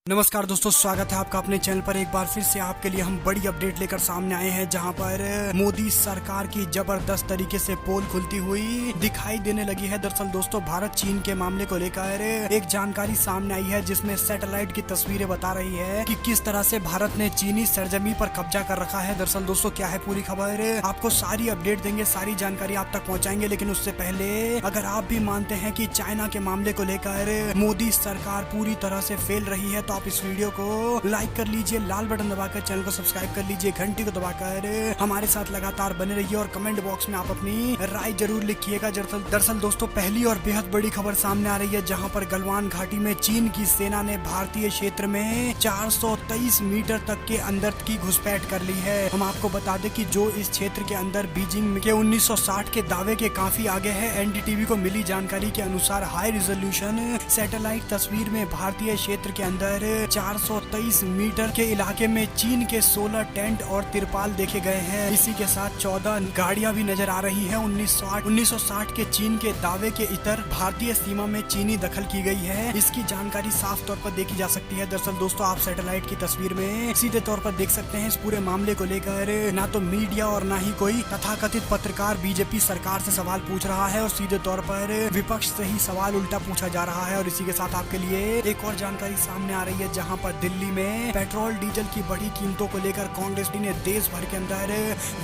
नमस्कार दोस्तों, स्वागत है आपका अपने चैनल पर। एक बार फिर से आपके लिए हम बड़ी अपडेट लेकर सामने आए हैं, जहां पर मोदी सरकार की जबरदस्त तरीके से पोल खुलती हुई दिखाई देने लगी है। दरअसल दोस्तों, भारत चीन के मामले को लेकर एक जानकारी सामने आई है, जिसमें सैटेलाइट की तस्वीरें बता रही है कि किस तरह से भारत ने चीनी सरजमी पर कब्जा कर रखा है। दरअसल दोस्तों, क्या है पूरी खबर, आपको सारी अपडेट देंगे, सारी जानकारी आप तक पहुँचाएंगे। लेकिन उससे पहले अगर आप भी मानते हैं कि चाइना के मामले को लेकर मोदी सरकार पूरी तरह से फेल रही है, आप इस वीडियो को लाइक कर लीजिए, लाल बटन दबाकर चैनल को सब्सक्राइब कर लीजिए, घंटी को दबाकर हमारे साथ लगातार बने रहिए और कमेंट बॉक्स में आप अपनी राय जरूर लिखिएगा। दरअसल दोस्तों, पहली और बेहद बड़ी खबर सामने आ रही है, जहां पर गलवान घाटी में चीन की सेना ने भारतीय क्षेत्र में 423 मीटर तक के अंदर की घुसपैठ कर ली है। हम आपको बता दें कि जो इस क्षेत्र के अंदर बीजिंग के 1960 के दावे के काफी आगे है। एनडीटीवी को मिली जानकारी के अनुसार हाई रिजोल्यूशन सैटेलाइट तस्वीर में भारतीय क्षेत्र के अंदर 423 मीटर के इलाके में चीन के 16 टेंट और तिरपाल देखे गए हैं। इसी के साथ 14 गाड़ियां भी नजर आ रही हैं। 1960 के चीन के दावे के इतर भारतीय सीमा में चीनी दखल की गई है। इसकी जानकारी साफ तौर पर देखी जा सकती है। दरअसल दोस्तों, आप सैटेलाइट की तस्वीर में सीधे तौर पर देख सकते हैं, इस पूरे मामले को लेकर ना तो मीडिया और ना ही कोई तथाकथित पत्रकार बीजेपी सरकार से सवाल पूछ रहा है, और सीधे तौर पर विपक्ष से ही सवाल उल्टा पूछा जा रहा है। और इसी के साथ आपके लिए एक और जानकारी सामने आ रही है, जहां पर दिल्ली में पेट्रोल डीजल की बढ़ी कीमतों को लेकर कांग्रेस ने देश भर के अंदर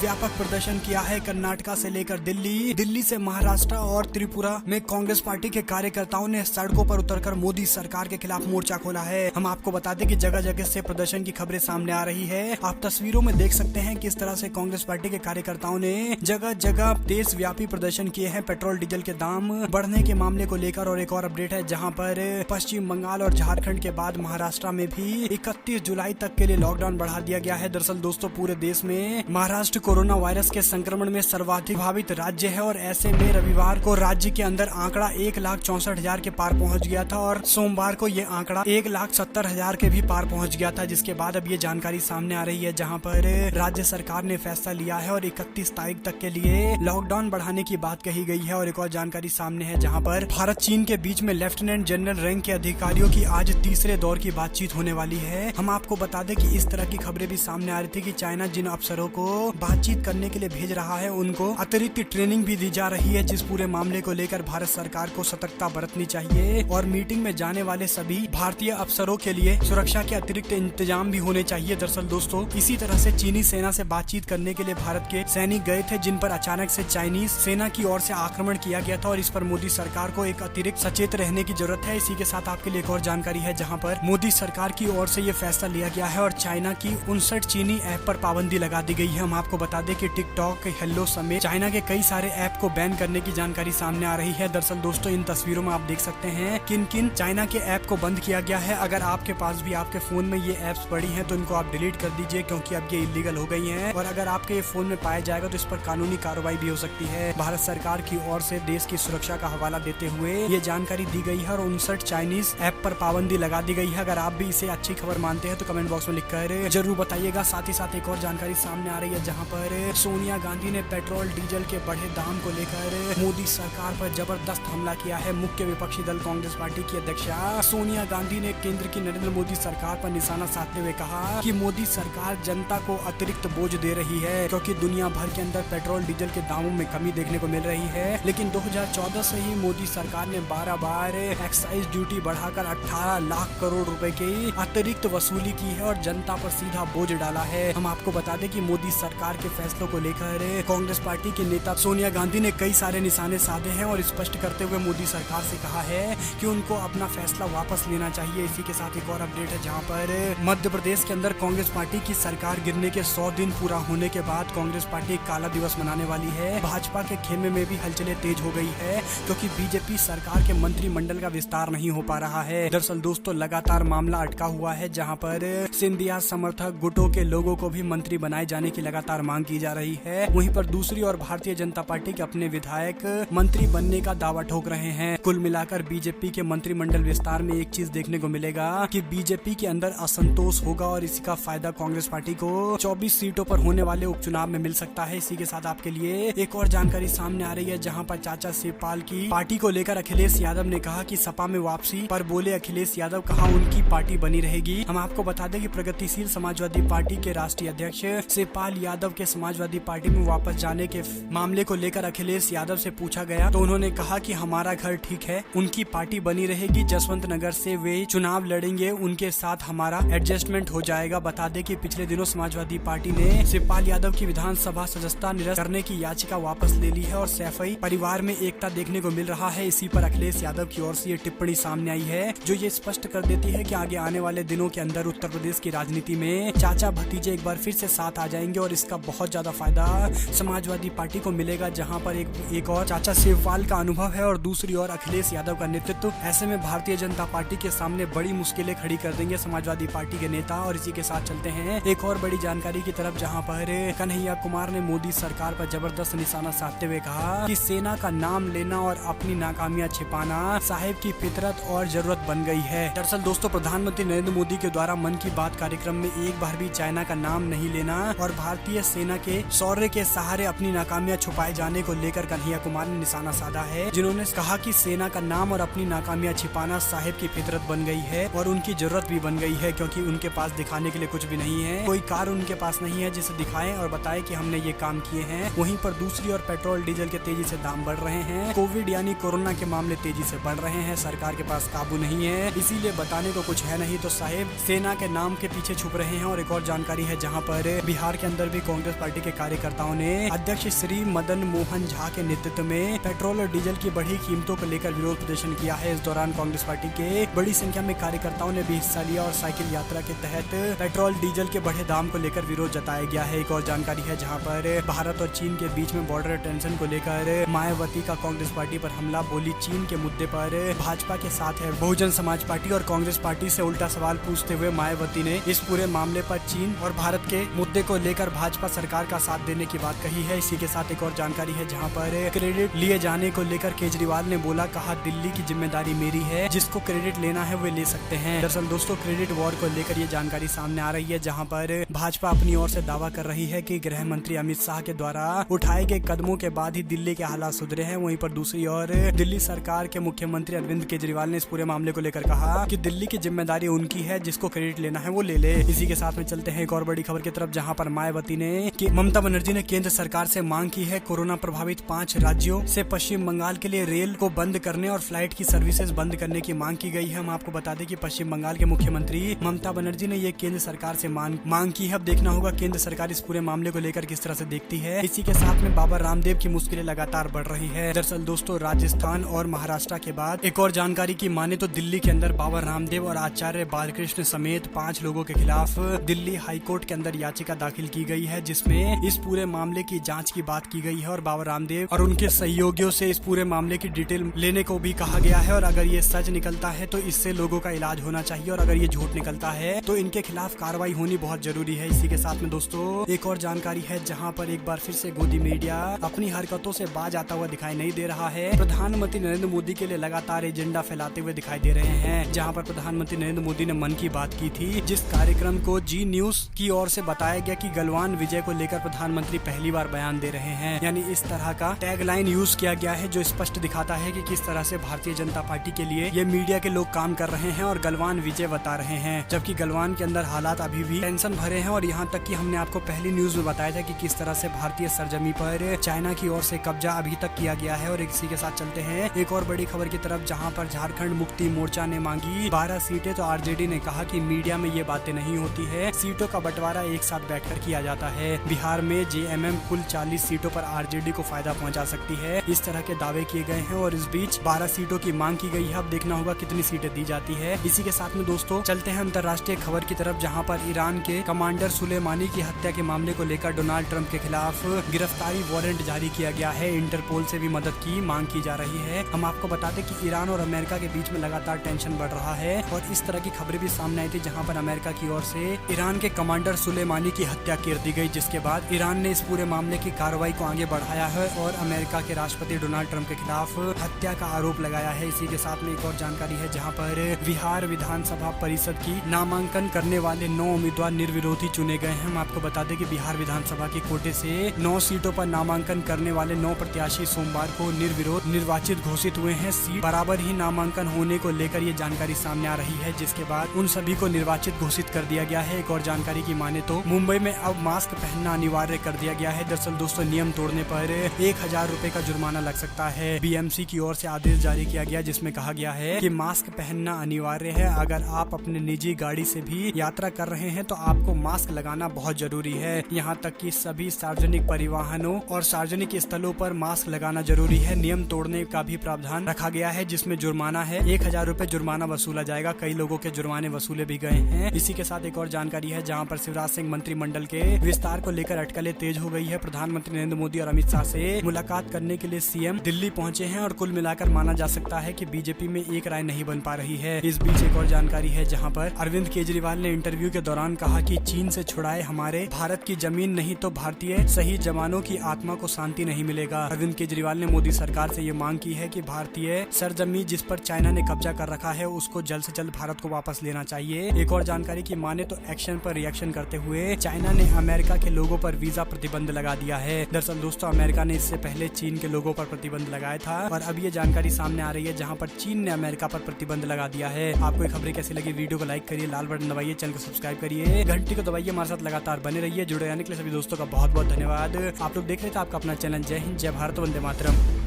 व्यापक प्रदर्शन किया है। कर्नाटका से लेकर दिल्ली से महाराष्ट्र और त्रिपुरा में कांग्रेस पार्टी के कार्यकर्ताओं ने सड़कों पर उतरकर मोदी सरकार के खिलाफ मोर्चा खोला है। हम आपको बता दें कि जगह जगह से प्रदर्शन की खबरें सामने आ रही है। आप तस्वीरों में देख सकते हैं किस तरह से कांग्रेस पार्टी के कार्यकर्ताओं ने जगह जगह देश व्यापी प्रदर्शन किए हैं पेट्रोल डीजल के दाम बढ़ने के मामले को लेकर। और एक और अपडेट है, जहाँ पर पश्चिम बंगाल और झारखंड के बाद महाराष्ट्र में भी 31 जुलाई तक के लिए लॉकडाउन बढ़ा दिया गया है। दरअसल दोस्तों, पूरे देश में महाराष्ट्र कोरोना वायरस के संक्रमण में सर्वाधिक प्रभावित राज्य है, और ऐसे में रविवार को राज्य के अंदर आंकड़ा 1,64,000 के पार पहुंच गया था, और सोमवार को ये आंकड़ा 1,70,000 के भी पार पहुंच गया था। जिसके बाद अब ये जानकारी सामने आ रही है, जहां पर राज्य सरकार ने फैसला लिया है और 31 तारीख तक के लिए लॉकडाउन बढ़ाने की बात कही गई है। और एक और जानकारी सामने है, जहाँ पर भारत चीन के बीच में लेफ्टिनेंट जनरल रैंक के अधिकारियों की आज तीसरे दौर की बातचीत होने वाली है। हम आपको बता दें कि इस तरह की खबरें भी सामने आ रही थी कि चाइना जिन अफसरों को बातचीत करने के लिए भेज रहा है, उनको अतिरिक्त ट्रेनिंग भी दी जा रही है। जिस पूरे मामले को लेकर भारत सरकार को सतर्कता बरतनी चाहिए, और मीटिंग में जाने वाले सभी भारतीय अफसरों के लिए सुरक्षा के अतिरिक्त इंतजाम भी होने चाहिए। दरअसल दोस्तों, इसी तरह से चीनी सेना से बातचीत करने के लिए भारत के सैनिक गए थे, जिन पर अचानक से चाइनीज सेना की ओर से आक्रमण किया गया था, और इस पर मोदी सरकार को एक अतिरिक्त सचेत रहने की जरूरत है। इसी के साथ आपके लिए एक और जानकारी है, जहाँ पर मोदी सरकार की ओर से ये फैसला लिया गया है और चाइना की 59 चीनी ऐप पर पाबंदी लगा दी गई है। हम आपको बता दें कि टिकटॉक, हेलो समेत चाइना के कई सारे ऐप को बैन करने की जानकारी सामने आ रही है। दरअसल दोस्तों, इन तस्वीरों में आप देख सकते हैं किन किन चाइना के ऐप को बंद किया गया है। अगर आपके पास भी आपके फोन में ये ऐप्स पड़ी हैं, तो इनको आप डिलीट कर दीजिए, क्योंकि अब ये इलीगल हो गई हैं। और अगर आपके ये फोन में पाया जाएगा, तो इस पर कानूनी कार्रवाई भी हो सकती है। भारत सरकार की ओर से देश की सुरक्षा का हवाला देते हुए ये जानकारी दी गई है, और 59 चाइनीज ऐप पर पाबंदी लगा दी गई है। अगर आप भी इसे अच्छी खबर मानते हैं तो कमेंट बॉक्स में लिखकर जरूर बताइएगा। साथ ही साथ एक और जानकारी सामने आ रही है, जहां पर सोनिया गांधी ने पेट्रोल डीजल के बढ़े दाम को लेकर मोदी सरकार पर जबरदस्त हमला किया है। मुख्य विपक्षी दल कांग्रेस पार्टी की अध्यक्षा सोनिया गांधी ने केंद्र की नरेंद्र मोदी सरकार पर निशाना साधते हुए कहा कि मोदी सरकार जनता को अतिरिक्त बोझ दे रही है, क्योंकि दुनिया भर के अंदर पेट्रोल डीजल के दामों में कमी देखने को मिल रही है। लेकिन 2014 से ही मोदी सरकार ने 12 बार एक्साइज ड्यूटी बढ़ाकर 18 लाख करोड़ रुपए की अतिरिक्त वसूली की है, और जनता पर सीधा बोझ डाला है। हम आपको बता दें कि मोदी सरकार के फैसलों को लेकर कांग्रेस पार्टी के नेता सोनिया गांधी ने कई सारे निशाने साधे हैं, और स्पष्ट करते हुए मोदी सरकार से कहा है कि उनको अपना फैसला वापस लेना चाहिए। इसी के साथ एक और अपडेट है, जहां पर मध्य प्रदेश के अंदर कांग्रेस पार्टी की सरकार गिरने के 100 दिन पूरा होने के बाद कांग्रेस पार्टी काला दिवस मनाने वाली है। भाजपा के खेमे में भी हलचलें तेज हो गई है, क्योंकि बीजेपी सरकार के मंत्रिमंडल का विस्तार नहीं हो पा रहा है। दरअसल दोस्तों, लगातार मामला अटका हुआ है, जहां पर सिंधिया समर्थक गुटों के लोगों को भी मंत्री बनाए जाने की लगातार मांग की जा रही है। वहीं पर दूसरी ओर भारतीय जनता पार्टी के अपने विधायक मंत्री बनने का दावा ठोक रहे हैं। कुल मिलाकर बीजेपी के मंत्रिमंडल विस्तार में एक चीज देखने को मिलेगा कि बीजेपी के अंदर असंतोष होगा, और इसी का फायदा कांग्रेस पार्टी को 24 सीटों पर होने वाले उपचुनाव में मिल सकता है। इसी के साथ आपके लिए एक और जानकारी सामने आ रही है, जहां पर चाचा शिवपाल की पार्टी को लेकर अखिलेश यादव ने कहा कि सपा में वापसी पर बोले अखिलेश यादव, कहा उनकी उनकी पार्टी बनी रहेगी। हम आपको बता दें कि प्रगतिशील समाजवादी पार्टी के राष्ट्रीय अध्यक्ष शिवपाल यादव के समाजवादी पार्टी में वापस जाने के मामले को लेकर अखिलेश यादव से पूछा गया तो उन्होंने कहा कि हमारा घर ठीक है, उनकी पार्टी बनी रहेगी, जसवंत नगर से वे चुनाव लड़ेंगे, उनके साथ हमारा एडजस्टमेंट हो जाएगा। बता दें कि पिछले दिनों समाजवादी पार्टी ने शिवपाल यादव की विधानसभा सदस्यता निरस्त करने की याचिका वापस ले ली है और सैफई परिवार में एकता देखने को मिल रहा है। इसी पर अखिलेश यादव की ओर से ये टिप्पणी सामने आई है जो ये स्पष्ट कर देती है कि आगे आने वाले दिनों के अंदर उत्तर प्रदेश की राजनीति में चाचा भतीजे एक बार फिर से साथ आ जाएंगे और इसका बहुत ज्यादा फायदा समाजवादी पार्टी को मिलेगा, जहां पर एक और चाचा शिवपाल का अनुभव है और दूसरी ओर अखिलेश यादव का नेतृत्व। ऐसे में भारतीय जनता पार्टी के सामने बड़ी मुश्किलें खड़ी कर देंगे समाजवादी पार्टी के नेता। और इसी के साथ चलते हैं एक और बड़ी जानकारी की तरफ, जहां पर कन्हैया कुमार ने मोदी सरकार पर जबरदस्त निशाना साधते हुए कहा कि सेना का नाम लेना और अपनी नाकामियां छिपाना साहिब की फितरत और जरूरत बन गई है। दरअसल दोस्तों, प्रधानमंत्री नरेंद्र मोदी के द्वारा मन की बात कार्यक्रम में एक बार भी चाइना का नाम नहीं लेना और भारतीय सेना के शौर्य के सहारे अपनी नाकामियां छुपाए जाने को लेकर कन्हैया कुमार ने निशाना साधा है, जिन्होंने कहा कि सेना का नाम और अपनी नाकामियां छिपाना साहिब की फितरत बन गई है और उनकी जरूरत भी बन गई है, क्योंकि उनके पास दिखाने के लिए कुछ भी नहीं है, कोई कार उनके पास नहीं है जिसे दिखाएं और बताएं कि हमने ये काम किए हैं। वहीं पर दूसरी ओर पेट्रोल डीजल के तेजी से दाम बढ़ रहे हैं, कोविड यानी कोरोना के मामले तेजी से बढ़ रहे हैं, सरकार के पास काबू नहीं है, इसीलिए बताने को कुछ है नहीं, तो साहिब सेना के नाम के पीछे छुप रहे हैं। और एक और जानकारी है जहां पर बिहार के अंदर भी कांग्रेस पार्टी के कार्यकर्ताओं ने अध्यक्ष श्री मदन मोहन झा के नेतृत्व में पेट्रोल और डीजल की बढ़ी कीमतों को लेकर विरोध प्रदर्शन किया है। इस दौरान कांग्रेस पार्टी के बड़ी संख्या में कार्यकर्ताओं ने भी हिस्सा लिया और साइकिल यात्रा के तहत पेट्रोल डीजल के बढ़े दाम को लेकर विरोध जताया गया है। एक और जानकारी है जहां पर भारत और चीन के बीच में बॉर्डर टेंशन को लेकर मायावती का कांग्रेस पार्टी पर हमला, बोली चीन के मुद्दे पर भाजपा के साथ है बहुजन समाज पार्टी और कांग्रेस पार्टी से उल्टा सवाल पूछते हुए मायावती ने इस पूरे मामले पर चीन और भारत के मुद्दे को लेकर भाजपा सरकार का साथ देने की बात कही है। इसी के साथ एक और जानकारी है जहां पर क्रेडिट लिए जाने को लेकर केजरीवाल ने बोला, कहा दिल्ली की जिम्मेदारी मेरी है, जिसको क्रेडिट लेना है वे ले सकते हैं। दरअसल दोस्तों, क्रेडिट वॉर को लेकर ये जानकारी सामने आ रही है जहां पर भाजपा अपनी ओर से दावा कर रही है कि गृह मंत्री अमित शाह के द्वारा उठाए गए कदमों के बाद ही दिल्ली के हालात सुधरे हैं। वहीं पर दूसरी ओर दिल्ली सरकार के मुख्यमंत्री अरविंद केजरीवाल ने इस पूरे मामले को लेकर कहा कि दिल्ली की जिम्मेदारी उनकी है, जिसको क्रेडिट लेना है वो ले ले। इसी के साथ में चलते हैं एक और बड़ी खबर की तरफ, जहां पर मायावती ने ममता बनर्जी ने केंद्र सरकार से मांग की है कोरोना प्रभावित 5 राज्यों से पश्चिम बंगाल के लिए रेल को बंद करने और फ्लाइट की सर्विसेज बंद करने की मांग की गई है। हम आपको बता दें कि पश्चिम बंगाल के मुख्यमंत्री ममता बनर्जी ने ये केंद्र सरकार से मांग की है। अब देखना होगा केंद्र सरकार इस पूरे मामले को लेकर किस तरह से देखती है। इसी के साथ में बाबा रामदेव की मुश्किलें लगातार बढ़ रही है। दरअसल दोस्तों, राजस्थान और महाराष्ट्र के बाद एक और जानकारी की माने तो दिल्ली के अंदर बाबा रामदेव और आचार्य बालकृष्ण समेत 5 लोगों के खिलाफ दिल्ली हाईकोर्ट के अंदर याचिका दाखिल की गई है, जिसमें इस पूरे मामले की जांच की बात की गई है और बाबा रामदेव और उनके सहयोगियों से इस पूरे मामले की डिटेल लेने को भी कहा गया है। और अगर ये सच निकलता है तो इससे लोगों का इलाज होना चाहिए और अगर ये झूठ निकलता है तो इनके खिलाफ कार्रवाई होनी बहुत जरूरी है। इसी के साथ में दोस्तों एक और जानकारी है जहां पर एक बार फिर से गोदी मीडिया अपनी हरकतों से बाज आता हुआ दिखाई नहीं दे रहा है। प्रधानमंत्री नरेंद्र मोदी के लिए लगातार एजेंडा फैलाते हुए दिखाई दे रहे हैं, जहां पर प्रधानमंत्री नरेंद्र मोदी ने मन की बात की थी, जिस कार्यक्रम को जी न्यूज की ओर से बताया गया कि गलवान विजय को लेकर प्रधानमंत्री पहली बार बयान दे रहे हैं। यानी इस तरह का टैगलाइन यूज किया गया है जो स्पष्ट दिखाता है कि किस तरह से भारतीय जनता पार्टी के लिए ये मीडिया के लोग काम कर रहे हैं और गलवान विजय बता रहे हैं, जबकि गलवान के अंदर हालात अभी भी टेंशन भरे हैं। और यहाँ तक कि हमने आपको पहली न्यूज में बताया था कि किस तरह से भारतीय सरजमी पर चाइना की ओर से कब्जा अभी तक किया गया है। और इसी के साथ चलते हैं एक और बड़ी खबर की तरफ, जहां पर झारखंड मुक्ति मोर्चा ने मांगी 12 सीटें तो आरजेडी ने कहा कि मीडिया में ये बातें नहीं होती है, सीटों का बंटवारा एक साथ बैठकर किया जाता है। बिहार में जेएमएम कुल 40 सीटों पर आरजेडी को फायदा पहुंचा सकती है, इस तरह के दावे किए गए हैं। और इस बीच 12 सीटों की मांग की गई है, अब देखना होगा कितनी सीटें दी जाती है। इसी के साथ में दोस्तों चलते हैं अंतर्राष्ट्रीय खबर की तरफ, जहां पर ईरान के कमांडर सुलेमानी की हत्या के मामले को लेकर डोनाल्ड ट्रंप के खिलाफ गिरफ्तारी वारंट जारी किया गया है। इंटरपोल से भी मदद की मांग की जा रही है। हम आपको बता दें कि ईरान और अमेरिका के बीच में लगातार टेंशन बढ़ रहा है और इस तरह की खबरें भी सामने आई थी, जहां पर अमेरिका की ओर से ईरान के कमांडर सुलेमानी की हत्या कर दी गई, जिसके बाद ईरान ने इस पूरे मामले की कार्रवाई को आगे बढ़ाया है और अमेरिका के राष्ट्रपति डोनाल्ड ट्रंप के खिलाफ हत्या का आरोप लगाया है। इसी के साथ में एक और जानकारी है, जहां पर बिहार विधानसभा परिषद की नामांकन करने वाले 9 उम्मीदवार निर्विरोधी चुने गए हैं। हम आपको बता दें कि बिहार विधानसभा की कोटे से 9 सीटों पर नामांकन करने वाले 9 प्रत्याशी सोमवार को निर्विरोध निर्वाचित घोषित हुए हैं। सीट बराबर ही नामांकन होने को लेकर ये जानकारी सामने आ रही है, जिसके बाद उन सभी को निर्वाचित घोषित कर दिया गया है। एक और जानकारी की माने तो मुंबई में अब मास्क पहनना अनिवार्य कर दिया गया है। दरअसल दोस्तों नियम तोड़ने पर 1000 रुपए का जुर्माना लग सकता है। बीएमसी की ओर से आदेश जारी किया गया जिसमें कहा गया है कि मास्क पहनना अनिवार्य है। अगर आप अपने निजी गाड़ी से भी यात्रा कर रहे हैं तो आपको मास्क लगाना बहुत जरूरी है। यहाँ तक कि सभी सार्वजनिक परिवहनों और सार्वजनिक स्थलों पर मास्क लगाना जरूरी है। नियम तोड़ने का भी प्रावधान रखा गया है जिसमें जुर्माना है 1000 रुपए जुर्माना वसूला जाएगा। कई लोगों के जुर्माने वसूले भी गए हैं। इसी के साथ एक और जानकारी है जहाँ पर शिवराज सिंह मंत्रिमंडल के विस्तार को लेकर अटकलें तेज हो गई है। प्रधानमंत्री नरेंद्र मोदी और अमित शाह से मुलाकात करने के लिए सीएम दिल्ली पहुंचे हैं और कुल मिलाकर माना जा सकता है कि बीजेपी में एक राय नहीं बन पा रही है। इस बीच एक और जानकारी है जहां पर अरविंद केजरीवाल ने इंटरव्यू के दौरान कहा कि चीन से छुड़ाए हमारे भारत की जमीन, नहीं तो भारतीय शहीद जवानों की आत्मा को शांति नहीं मिलेगा। अरविंद केजरीवाल ने मोदी सरकार से ये मांग की है कि भारतीय सरजमी जिस पर चाइना ने कब्जा कर रखा है उसको जल्द से जल्द भारत को वापस लेना चाहिए। एक और जानकारी की माने तो एक्शन पर रिएक्शन करते हुए चाइना ने अमेरिका के लोगों पर वीजा प्रतिबंध लगा दिया है। दरअसल दोस्तों अमेरिका ने इससे पहले चीन के लोगों पर प्रतिबंध लगाया था और अब ये जानकारी सामने आ रही है जहां पर चीन ने अमेरिका पर प्रतिबंध लगा दिया है। आपको ये खबरें कैसी लगी? वीडियो को लाइक करिए, लाल बटन दबाइए, चैनल को सब्सक्राइब करिए, घंटी को दबाइए। हमारे साथ लगातार बने रहिए। जुड़े रहने के लिए सभी दोस्तों का बहुत बहुत धन्यवाद। आप लोग देख रहे थे आपका अपना चैनल। जय हिंद, जय भारत, वंदे मातरम।